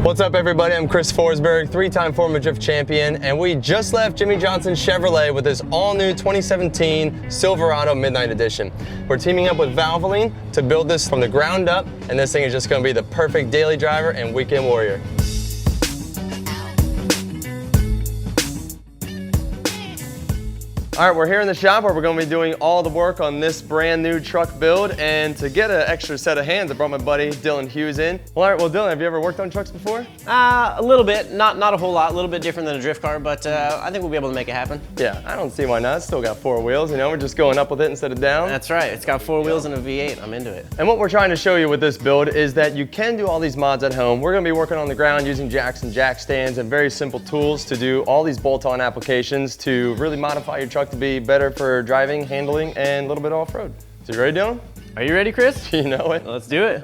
What's up everybody, I'm Chris Forsberg, three-time Formula Drift champion, and we just left Jimmy Johnson's Chevrolet with his all-new 2017 Silverado Midnight Edition. We're teaming up with Valvoline to build this from the ground up, and this thing is just going to be the perfect daily driver and weekend warrior. All right, we're here in the shop where we're going to be doing all the work on this brand new truck build, and to get an extra set of hands, I brought my buddy Dylan Hughes in. Well, all right, well Dylan, have you ever worked on trucks before? A little bit, not a whole lot, a little bit different than a drift car, but I think we'll be able to make it happen. Yeah, I don't see why not. It's still got four wheels, you know, we're just going up with it instead of down. That's right, it's got four wheels and a V8, I'm into it. And what we're trying to show you with this build is that you can do all these mods at home. We're going to be working on the ground using jacks and jack stands and very simple tools to do all these bolt-on applications to really modify your truck to be better for driving, handling, and a little bit off-road. So you ready, Dylan? Are you ready, Chris? You know it. Let's do it.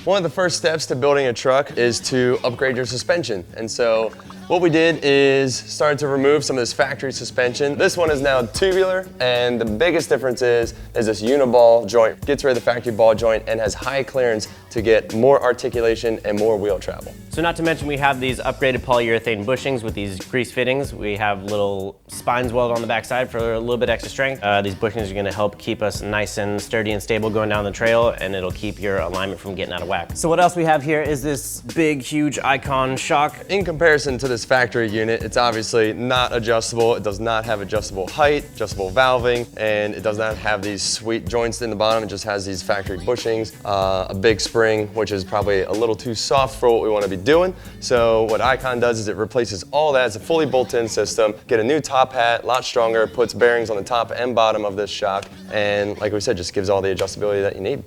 One of the first steps to building a truck is to upgrade your suspension. And so what we did is started to remove some of this factory suspension. This one is now tubular, and the biggest difference is this uniball joint. Gets rid of the factory ball joint and has high clearance to get more articulation and more wheel travel. So not to mention we have these upgraded polyurethane bushings with these grease fittings. We have little spines welded on the backside for a little bit extra strength. These bushings are going to help keep us nice and sturdy and stable going down the trail, and it'll keep your alignment from getting out of whack. So what else we have here is this big, huge Icon shock. In comparison to this factory unit, it's obviously not adjustable. It does not have adjustable height, adjustable valving, and it does not have these sweet joints in the bottom. It just has these factory bushings, a big spring, which is probably a little too soft for what we want to be doing. So what Icon does is it replaces all that. It's a fully built-in system. Get a new top hat, a lot stronger, puts bearings on the top and bottom of this shock, and like we said, just gives all the adjustability that you need.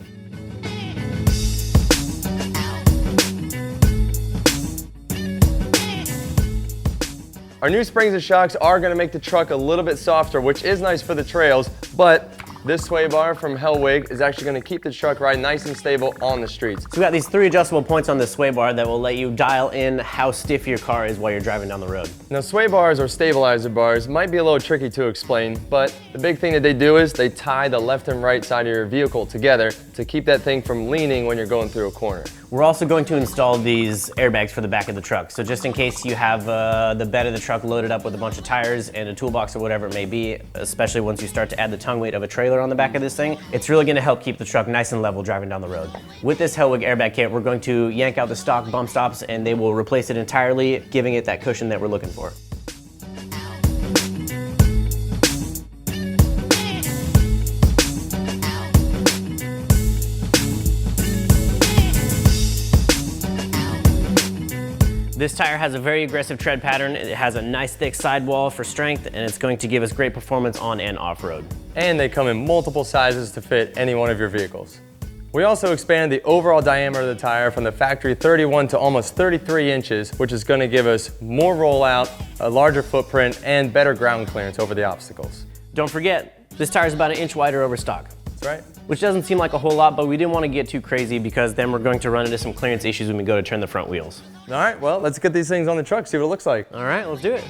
Our new springs and shocks are going to make the truck a little bit softer, which is nice for the trails, but this sway bar from Hellwig is actually going to keep the truck ride nice and stable on the streets. So we got these three adjustable points on the sway bar that will let you dial in how stiff your car is while you're driving down the road. Now sway bars or stabilizer bars might be a little tricky to explain, but the big thing that they do is they tie the left and right side of your vehicle together to keep that thing from leaning when you're going through a corner. We're also going to install these airbags for the back of the truck. So just in case you have the bed of the truck loaded up with a bunch of tires and a toolbox or whatever it may be, especially once you start to add the tongue weight of a trailer on the back of this thing, it's really gonna help keep the truck nice and level driving down the road. With this Hellwig airbag kit, we're going to yank out the stock bump stops and they will replace it entirely, giving it that cushion that we're looking for. This tire has a very aggressive tread pattern. It has a nice thick sidewall for strength, and it's going to give us great performance on and off-road. And they come in multiple sizes to fit any one of your vehicles. We also expanded the overall diameter of the tire from the factory 31 to almost 33 inches, which is going to give us more rollout, a larger footprint, and better ground clearance over the obstacles. Don't forget, this tire is about an inch wider over stock. That's right. Which doesn't seem like a whole lot, but we didn't want to get too crazy because then we're going to run into some clearance issues when we go to turn the front wheels. All right, well, let's get these things on the truck, see what it looks like. All right, let's do it.